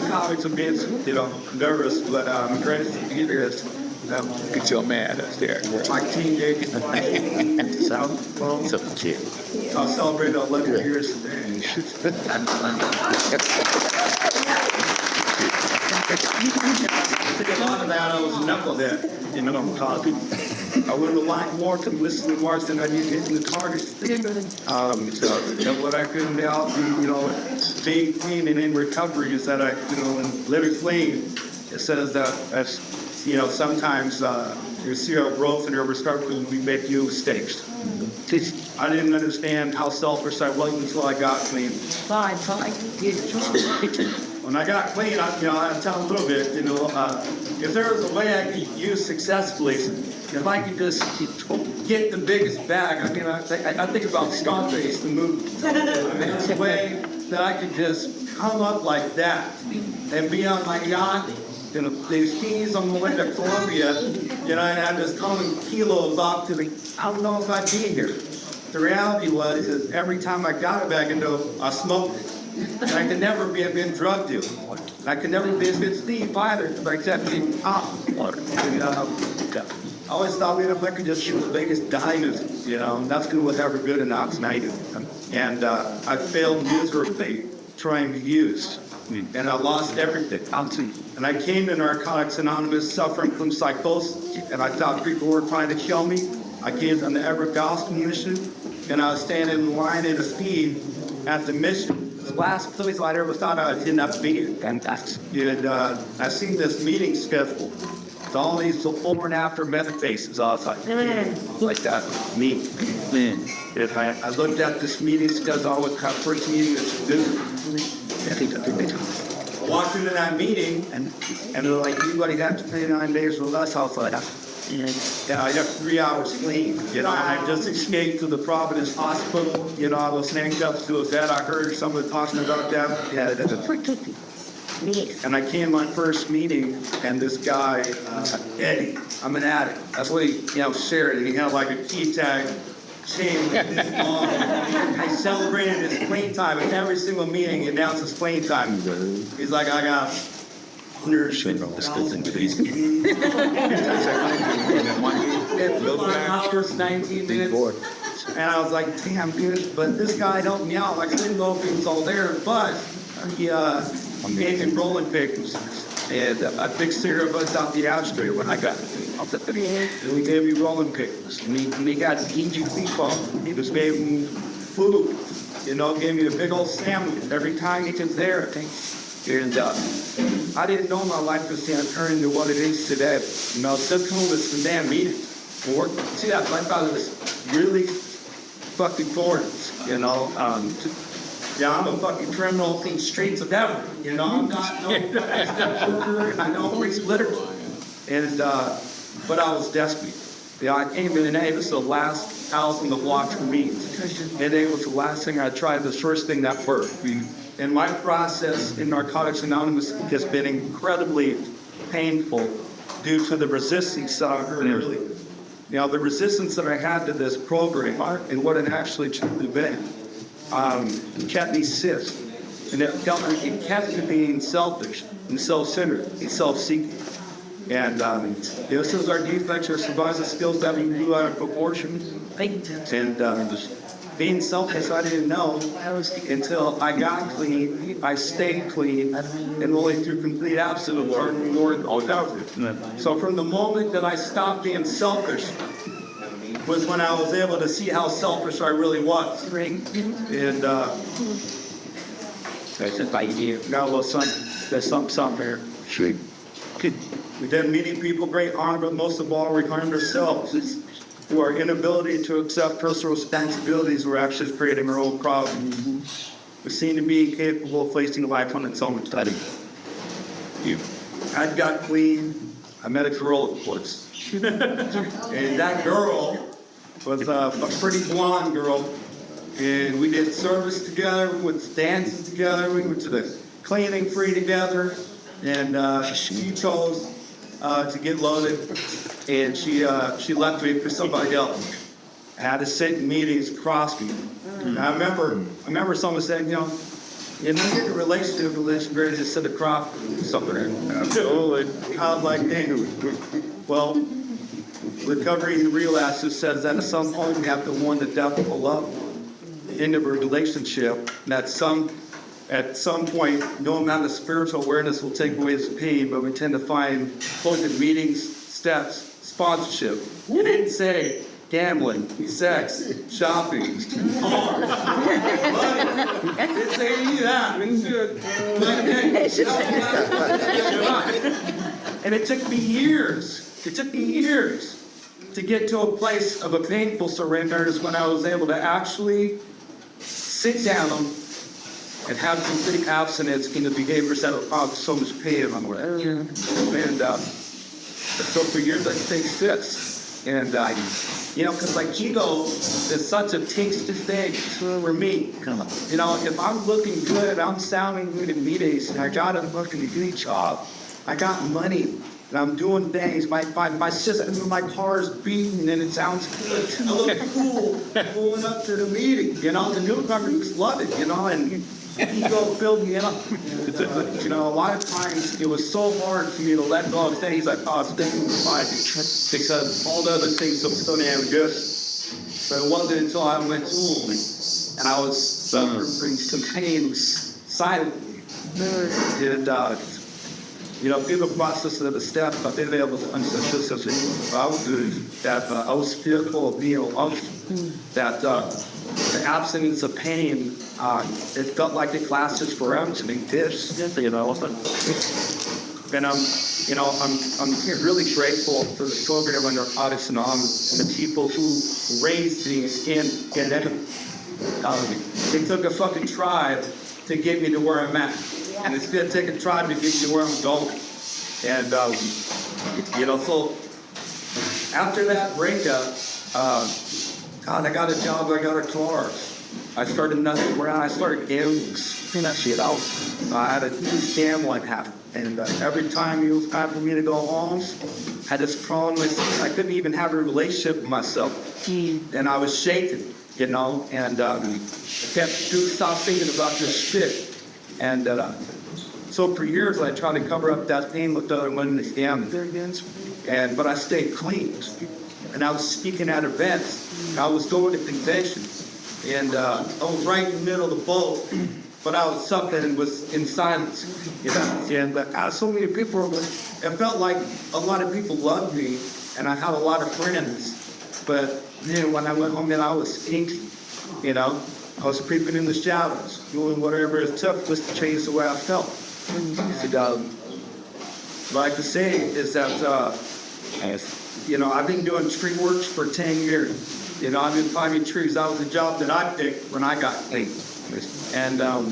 Comics a bit, nervous, but I'm ready to get here. Get your man up there. My team did get South. So cute. I'll celebrate 11 years today. A lot of that, I was a knucklehead, I would have liked more to listen to March than I did in the Narcotics. What I couldn't help, being clean and in recovery is that in living clean, it says that sometimes your serial growth and your recovery, we make new mistakes. I didn't understand how selfish I was until I got clean. When I got clean, I'll tell a little bit, if there was a way I could use successfully, if I could just get the biggest bag, I think about Scarface, the movie. There's a way that I could just come up like that and be on my yacht, these keys on the way to Colombia, and I'm just coming kilos off to I don't know if I'd be here. The reality is every time I got a bag I smoked it. And I could never have been drug dealer. I could never be a good Steve either, except being top. I always thought, if I could just shoot the biggest diamonds, nothing was ever good enough. And I failed miserably trying to use. And I lost everything. And I came to Narcotics Anonymous suffering from psychosis, and I thought people were trying to kill me. I came on the Ever Gospel mission, and I was standing in line at a speed at the mission. The last place I ever thought I didn't have to be here. And I seen this meeting schedule. With all these before and after method faces. I was like that, me. If I looked at this meeting schedule, I was first meeting this dude. I walked into that meeting, and they're like, everybody got 29 days with us. I was like, I got 3 hours clean. And I just escaped to the Providence Hospital. I was handcuffed to a bed. I heard someone talking about that. And I came to my first meeting, and this guy, Eddie, I'm an addict. That's what he, shared. And he had like a key tag chain with this long. I celebrated his clean time. At every single meeting, he announced his clean time. He's like, I got 100 hours, 19 minutes. And I was like, damn, dude. But this guy helped me out. Like, I didn't know if he was all there, but he gave me rolling papers. And I fixed cigarettes out the ashtray when I got it. And he gave me rolling papers. And he got EGP phone. He just gave me food. Gave me a big old sandwich every time he was there. And I didn't know my life was going to turn into what it is today. Just coming with some damn meeting. See, I thought it was really fucking important, I'm a fucking criminal in the streets of Denver. I'm not no I know it's literally. And but I was desperate. I came in, and it was the last house in the block for me. And it was the last thing I tried, the first thing that worked. And my process in Narcotics Anonymous has been incredibly painful due to the resistance that I heard earlier. The resistance that I had to this program and what it actually truly been. Kept me sick, and it kept me being selfish and self-centered and self-seeking. And this is our defects or survival skills that we blew out of proportion. And being selfish, I didn't know until I got clean. I stayed clean, and only through complete absolute reward without it. So from the moment that I stopped being selfish was when I was able to see how selfish I really was. And I said, got a little something here. We did meeting people great harm, but most of all, we harmed ourselves. Through our inability to accept personal responsibilities, we're actually creating our own problems. We seem to be incapable of facing life on its own. I got clean. I met a girl, of course. And that girl was a pretty blonde girl. And we did service together, we went to dances together, we went to the cleaning free together. And she chose to get loaded, and she left me for somebody else. I had to sit in meetings across me. And I remember someone saying, in a relationship where just sit across somewhere. Absolutely. I'm like, hey, well, recovery and relapse says that at some point we have to warn the devil love into a relationship. And at some point, no amount of spiritual awareness will take away his pain, but we tend to find closed meetings, steps, sponsorship. You didn't say gambling, sex, shopping, cars, money. Didn't say any of that. And it took me years. It took me years to get to a place of a painful surrender. Is when I was able to actually sit down and have complete abstinence in the behaviors that have caused so much pain in my life. And so for years I stayed fixed. And because like ego is such a tasty thing for me. You know, if I'm looking good, I'm sounding good in meetings, and I got a fucking good job, I got money, and I'm doing things. My system, my car's beating, and it sounds good. I look cool pulling up to the meeting. You know, the newcomers love it. You know, and ego filled me up. You know, a lot of times it was so hard for me to let go of things I thought things because all the other things were so damn good. But it wasn't until I went to school and I was suffering some pain silently. And through the process of the steps, I've been able to understand that I was fearful of being alone. That the absence of pain, it felt like the classes forever to me. And I'm really grateful for the program under Narcotics and the people who raised me in that. It took a fucking tribe to get me to where I'm at. And it's going to take a tribe to get me to where I'm going. And, so after that breakup, I got a job, I got a car. I started nothing around, I started gambling that shit out. I had a huge gambling habit. And every time it was time for me to go home, I had this problem with, I couldn't even have a relationship with myself. And I was shaken, and I kept stop thinking about this shit. And so for years I tried to cover up that pain with other women's gambling. But I stayed clean. And I was speaking at events. I was going to conventions. And I was right in the middle of the boat. But I was suffering and was in silence. And so many people, it felt like a lot of people loved me. And I had a lot of friends. But then when I went home, I was stinky. I was creeping in the shadows, doing whatever it took just to change the way I felt. And, what I can say is that, I've been doing tree works for 10 years. I've been climbing trees. That was a job that I picked when I got clean. And, I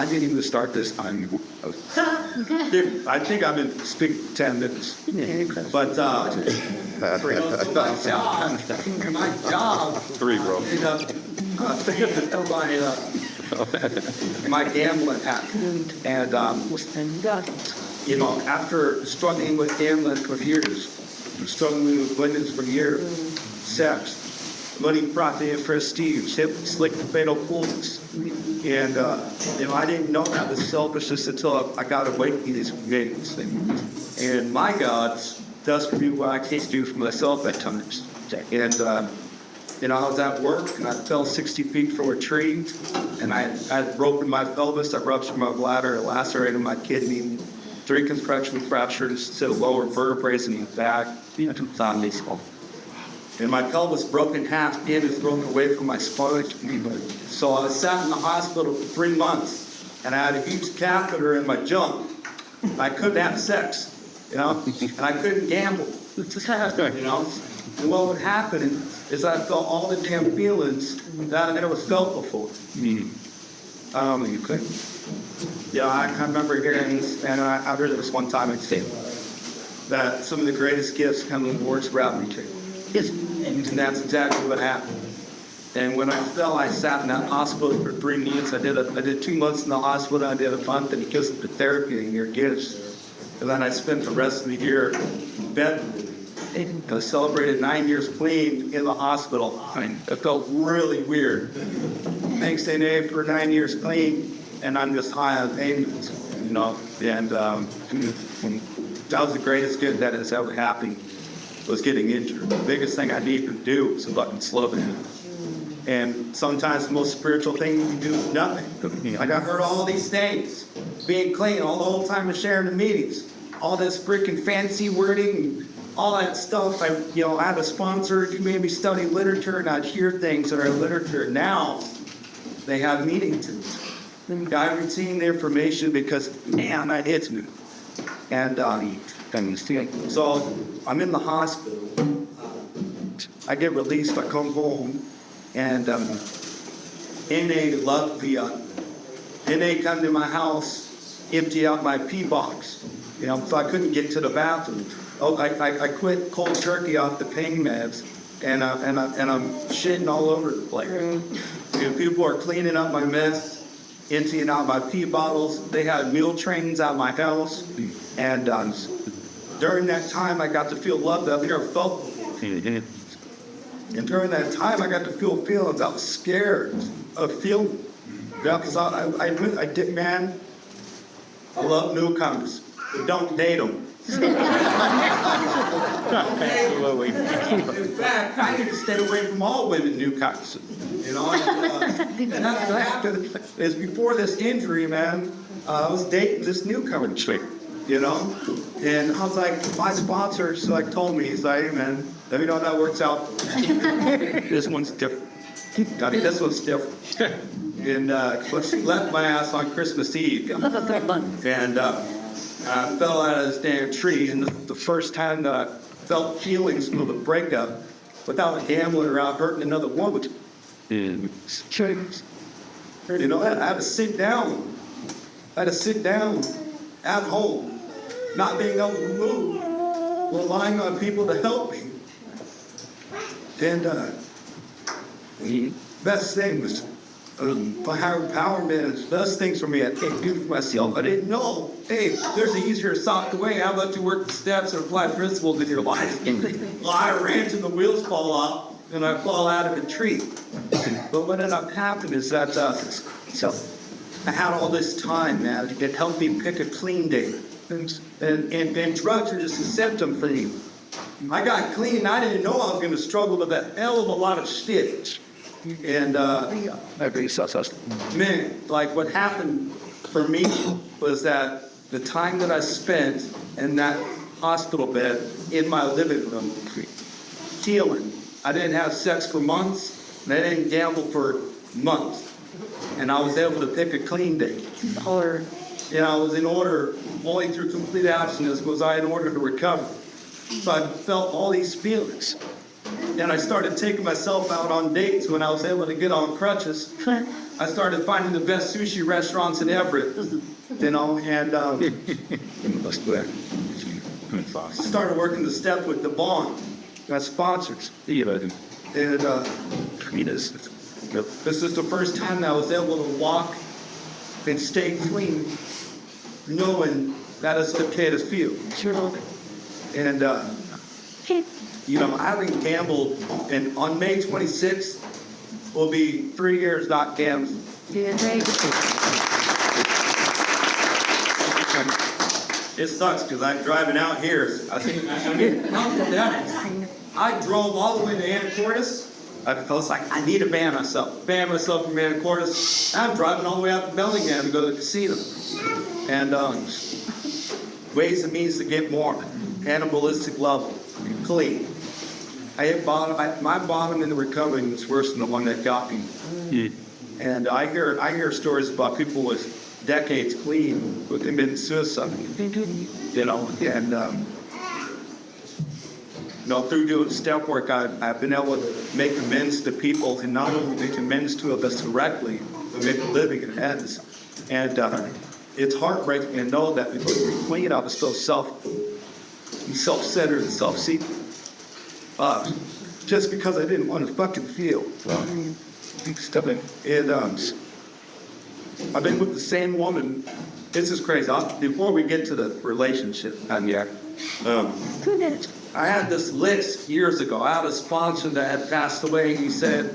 didn't even start this time. I think I've been speaking 10 minutes. But, my job. 3, bro. My gambling happened. And, after struggling with gambling for years, struggling with abundance for years, sex, money, profit, and prestige, slick fatal fools. And, I didn't know that was selfishness until I got away from these things. And my God does for me what I can't do for myself at times. And, I was at work and I fell 60 feet from a tree and I had broken my pelvis, I ruptured my bladder, I lacerated my kidney, 3 construction fractures to the lower vertebrae in the back. And my pelvis broke in half and was thrown away from my spine. So I sat in the hospital for 3 months and I had a huge catheter in my junk. I couldn't have sex, and I couldn't gamble, And what would happen is I felt all the damn feelings that I never felt before. You couldn't. I remember hearing this, and I heard this one time at state that some of the greatest gifts come in words around me. Yes, and that's exactly what happened. And when I fell, I sat in that hospital for 3 months. I did 2 months in the hospital. I did a month because of the therapy and your gifts. And then I spent the rest of the year in bed. I celebrated 9 years clean in the hospital. It felt really weird. thanks to NA for 9 years clean, and I'm just high on payments, you know. And that was the greatest good that has ever happened, was getting injured. The biggest thing I need to do is fucking slow down. And sometimes the most spiritual thing you can do is nothing. Like I heard all these things, being clean, all the whole time of sharing the meetings, all this freaking fancy wording, all that stuff. I had a sponsor who made me study literature, and I'd hear things that are literature. Now they have meetings. I retain the information because, man, that hits me. And so I'm in the hospital. I get released. I come home. And NA loved me. NA come to my house, empty out my pee box. So I couldn't get to the bathroom. I quit cold turkey off the pain meds, and I'm shitting all over the place. People are cleaning up my mess, emptying out my pee bottles. They had meal trains at my house, and during that time, I got to feel loved. I've never felt. And during that time, I got to feel feelings. I was scared of feeling. Because I did, man. I love newcomers, but don't date them. Absolutely. In fact, I need to stay away from all women newcomers. And that's what happened is before this injury, man. I was dating this newcomer chick, And I was like, my sponsor, told me, he's like, hey, man, let me know how that works out. This one's different. This one's different. And she left my ass on Christmas Eve. And I fell out of this damn tree. And the first time that I felt feelings of a breakup without gambling around hurting another woman. I had to sit down. At home, not being able to move, relying on people to help me. And the best thing was my higher empowerment. The best things for me I can't do for myself. I didn't know. Hey, there's an easier, soft way. How about you work the steps and apply principles in your life? Well, I ran till the wheels fall off and I fall out of a tree. But what ended up happening is that I had all this time, man. It helped me pick a clean day. And drugs are just a symptom for you. I got clean. I didn't know I was going to struggle with a hell of a lot of shit. And, man, what happened for me was that the time that I spent in that hospital bed in my living room, healing. I didn't have sex for months, and I didn't gamble for months. And I was able to pick a clean day. I was in order, only through complete abstinence was I in order to recover. So I felt all these feelings. And I started taking myself out on dates when I was able to get on crutches. I started finding the best sushi restaurants in Everett, and started working the step with the bond. Got sponsors. And this is the first time that I was able to walk and stay clean, knowing that it's okay to feel. And I haven't gambled, and on May 26th will be 3 years not gambling. It sucks because I'm driving out here. I drove all the way to Anacortes. I was like, I need to ban myself from Anacortes. I'm driving all the way out to Bellingham to go to the casino. And ways and means to get more. Cannibalistic level. Clean. I hit bottom. My bottom in the recovery was worse than the one that got me. And I hear stories about people with decades clean who committed suicide. Through doing step work, I've been able to make amends to people, and not only make amends to us directly, but make a living in ends. And it's heartbreaking to know that because we clean up, it's so self-centered and self-seeking. Just because I didn't want to fucking feel. And I've been with the same woman. This is crazy. Before we get to the relationship, I had this list years ago. I had a sponsor that had passed away. He said,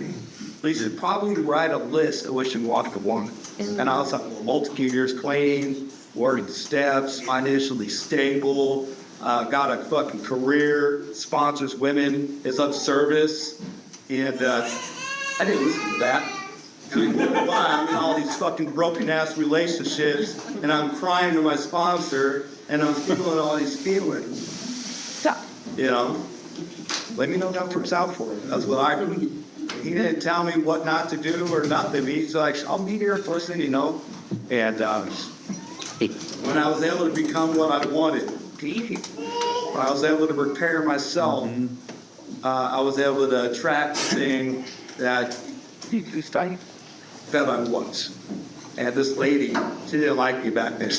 you should probably write a list of what you want to want. And I was like, multiple years clean, working steps, financially stable, got a fucking career, sponsors women, is of service. And I didn't listen to that. I'm in all these fucking broken ass relationships, and I'm crying to my sponsor, and I'm feeling all these feelings. You know, let me know how it turns out for him. That's what I do. He didn't tell me what not to do or nothing. He's like, I'll be here first thing, you know. And when I was able to become what I wanted, when I was able to prepare myself, I was able to attract the thing that I was. And this lady, she didn't like me back then.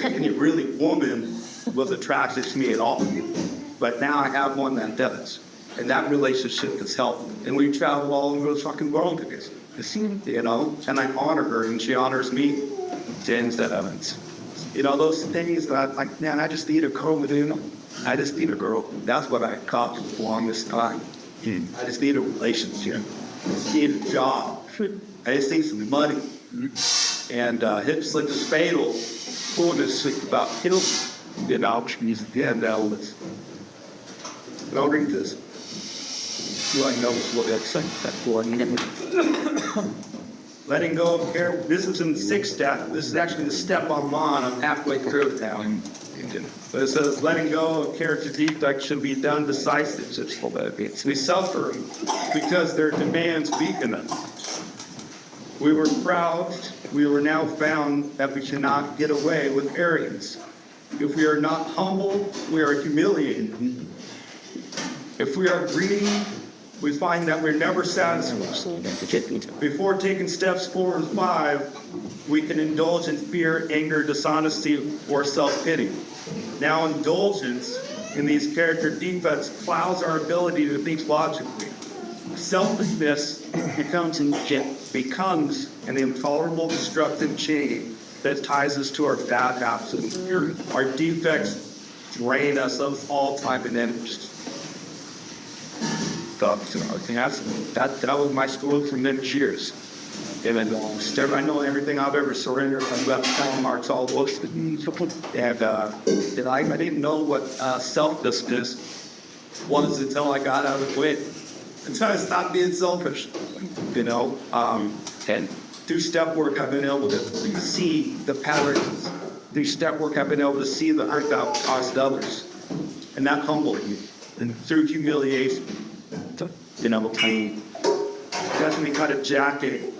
Any really woman was attracted to me at all. But now I have one that does. And that relationship has helped. And we travel all over the fucking world together. You know, and I honor her and she honors me. James that Evans. You know, those things that I'm like, man, I just need a girl with you. I just need a girl. That's what I caught for the longest time. I just need a relationship. I just need a job. I just need some money. And hip slick is fatal. Fullness is about kill. You know, and let's don't read this. Do I know what that's saying? Letting go of care. This is in the 6th step. This is actually the step I'm on. I'm halfway through it now. But it says, letting go of character defects should be done decisively. We suffer because their demands weaken us. We were proud. We were now found that we cannot get away with arrogance. If we are not humble, we are humiliated. If we are greedy, we find that we're never satisfied. Before taking steps 4 and 5, we can indulge in fear, anger, dishonesty, or self-pity. Now, indulgence in these character defects clouds our ability to think logically. Selfishness becomes an intolerable destructive chain that ties us to our bad habits and fear. Our defects drain us of all time and energy. That was my school for many years. And I know everything I've ever surrendered. I've left time marks all over. And I didn't know what selflessness was until I got out of the way. Until I stopped being selfish. You know, and through step work, I've been able to see the patterns. Through step work, I've been able to see the hurt that caused others. And that humbled me. And through humiliation, you know, I definitely cut a jacket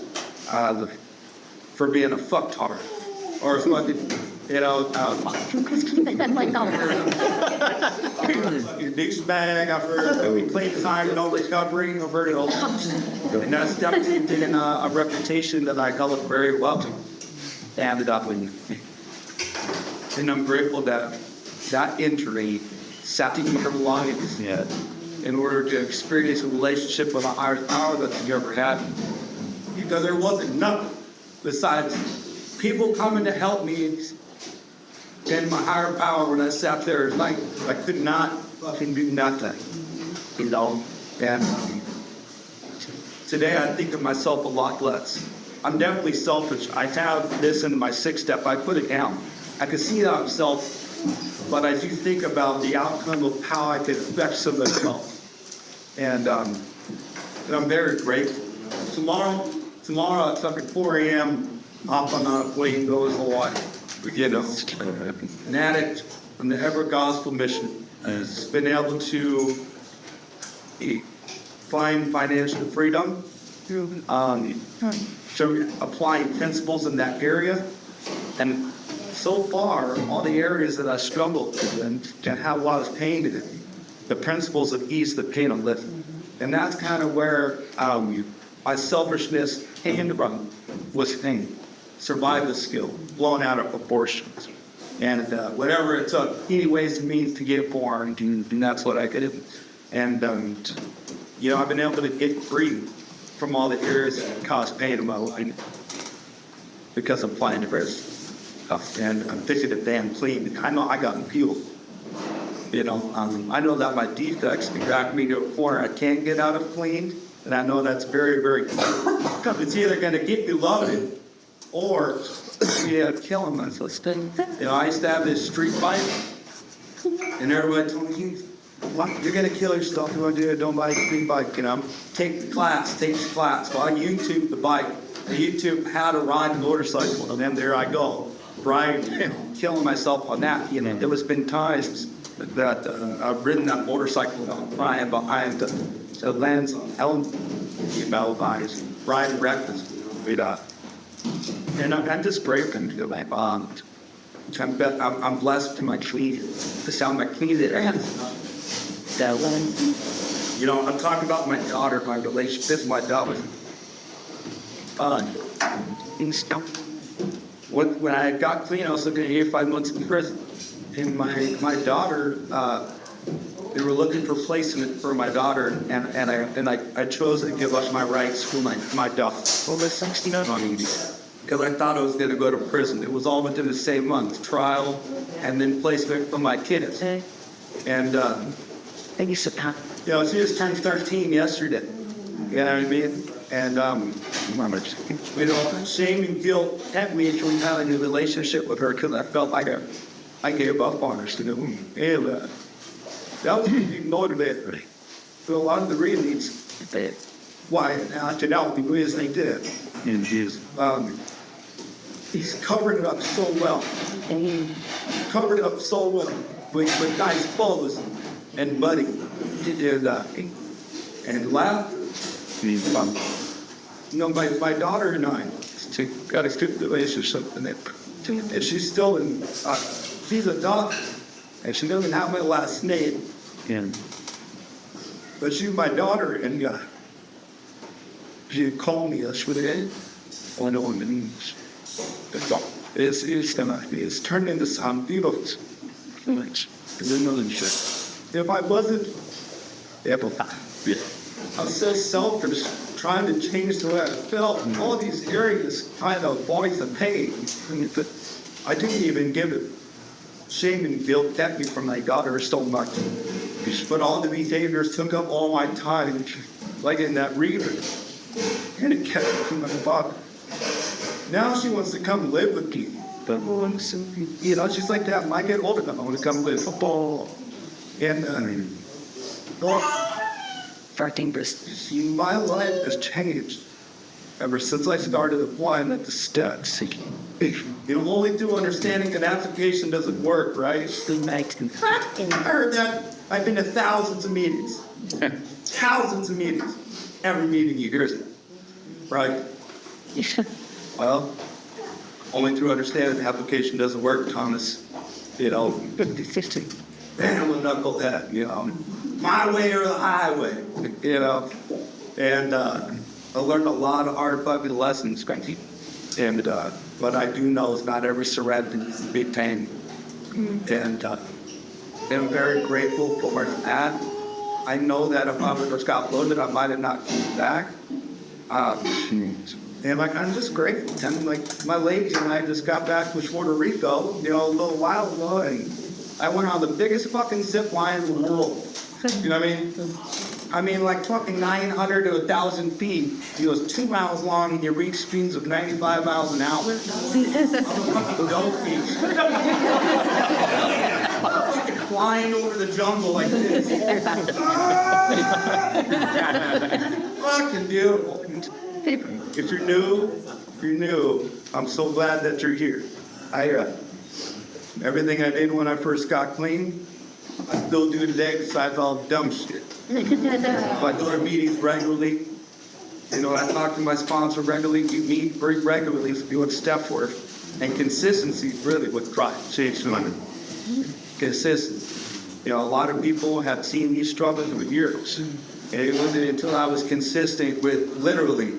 for being a fucktard or fucking, you know, douchebag. I've heard we played time, no recovery. I've heard it all. And that's definitely taken a reputation that I held very well to. And I'm grateful that that injury sat in your lives in order to experience a relationship with a higher power that you ever had. Because there wasn't nothing besides people coming to help me and my higher power when I sat there at night. I could not fucking do nothing, you know. And today I think of myself a lot less. I'm definitely selfish. I have this in my 6th step. I put it down. I can see that I'm selfish, but I do think about the outcome of how I could affect somebody else. And I'm very grateful. Tomorrow at fucking 4 a.m., hop on a plane, go to Hawaii. You know, an addict from the Ever Gospel Mission has been able to find financial freedom, so applying principles in that area. And so far, all the areas that I struggled with and have a lot of pain in it, the principles of ease the pain of living. And that's kind of where my selfishness and was pain. Survive the skill, blown out of proportions. And whatever it took, any ways and means to get born, and that's what I did. And, you know, I've been able to get free from all the areas that caused pain in my life because I'm applying the rest. And I'm fixing the damn clean. I know I got fueled. You know, I know that my defects can drag me to a corner I can't get out of clean. And I know that's very, very tough. It's either going to get you loaded or kill him. I used to have this street fight, and everybody told me, "What? You're going to kill yourself. You want to do it? Don't buy a street bike." Take the class. Well, I YouTube the bike. I YouTube how to ride a motorcycle, and then there I go, riding, killing myself on that. There has been times that I've ridden that motorcycle behind the lands on Elm, guys, riding reckless. And I'm just grateful to my bond. I'm blessed to my tree, to sound my tree that I'm talking about my daughter, my relationship with my daughter. When I got clean, I was looking at 8 or 5 months in prison. And my daughter, they were looking for placement for my daughter, and I chose to give up my rights for my daughter. Well, that's 69 on easy. Because I thought I was going to go to prison. It was all within the same month, trial, and then placement for my kids. And, she just turned 13 yesterday. You know what I mean? And, shame and guilt kept me from having a relationship with her because I felt like I gave up on her. And, that was motivated me. So a lot of the reasons why I acted out the ways they did. And he's covered it up so well. Covered it up so well with nice clothes and money. And laugh. My daughter and I got a good relationship, and she's still she's a doctor, and she doesn't have my last name. But she's my daughter, and she called me yesterday. I know what it means. It's turned into some beautiful. If I wasn't, I'm so selfish, trying to change the way I felt in all these areas, trying to avoid the pain. I didn't even give it. Shame and guilt kept me from my daughter so much. But all the behaviors took up all my time, like in that river. And it kept me from my father. Now she wants to come live with me. But, she's like that. When I get older, I want to come live. And, my life has changed ever since I started applying at the steps. Only through understanding that application doesn't work, right? I heard that. I've been to thousands of meetings. Thousands of meetings. Every meeting you hear it. Right? Well, only through understanding the application doesn't work, Thomas. And I'm a knucklehead, my way or the highway, And I learned a lot of hard fucking lessons, and but I do know it's not every surrender is a big pain. And I'm very grateful for that. I know that if I would have got loaded, I might have not come back. And I'm just grateful. And my lady and I just got back from Puerto Rico, a little while ago, and I went on the biggest fucking zip line in the world. You know what I mean? Like fucking 900 to 1,000 feet. It was 2 miles long, and you reach speeds of 95 miles an hour. I'm fucking flying over the jungle like this. Fucking beautiful. If you're new, I'm so glad that you're here. Everything I did when I first got clean, I still do today besides all the dumb shit. I go to meetings regularly. I talk to my sponsor regularly. We meet very regularly, doing step work. And consistency is really what drives change. Consistency. A lot of people have seen these struggles for years. And it wasn't until I was consistent with literally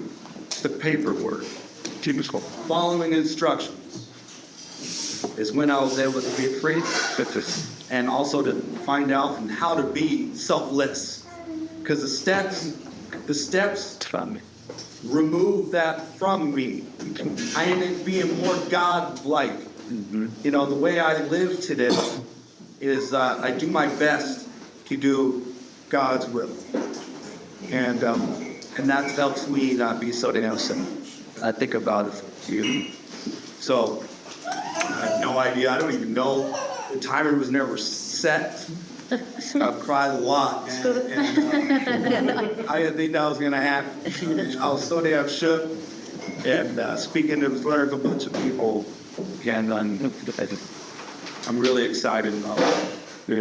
the paperwork, following instructions, is when I was able to be free and also to find out how to be selfless. Because the steps remove that from me. I end up being more God-like. The way I live today is I do my best to do God's will. And and that helps me not be so damn sick. I think about it. So I have no idea. I don't even know. The timer was never set. I've cried a lot, and I didn't think that was gonna happen. I was so damn shook. And speaking to a bunch of people, and I'm really excited about it. I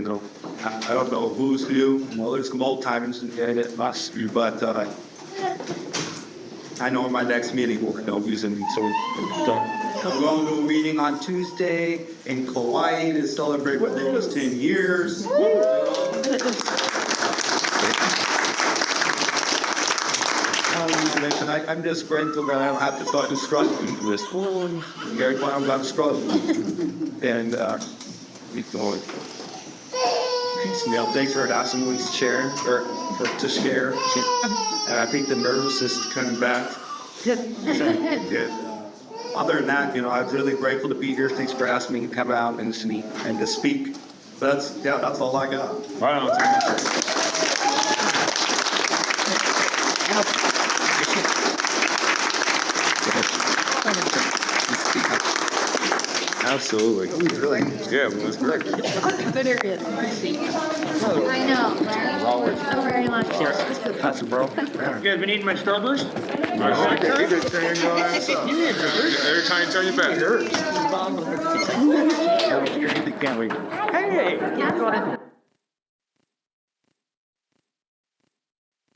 don't know who's who. Well, there's some old timers and it must be, but I know in my next meeting we'll know who's in. So I'm going to a meeting on Tuesday in Kauai to celebrate what it was 10 years. I'm just grateful that I don't have to start to struggle with this. Very glad I'm not struggling. And keep going. Thanks for asking me to share, to share. And I think the nervousness is coming back. Other than that, I'm really grateful to be here. Thanks for asking me to come out and to speak. That's all I got. Wow. Absolutely. Yeah, well, that's great. Good area. I know, right? So very much. That's a bro. You guys been eating my Starburst? Every time you turn your back. Can't wait. Hey,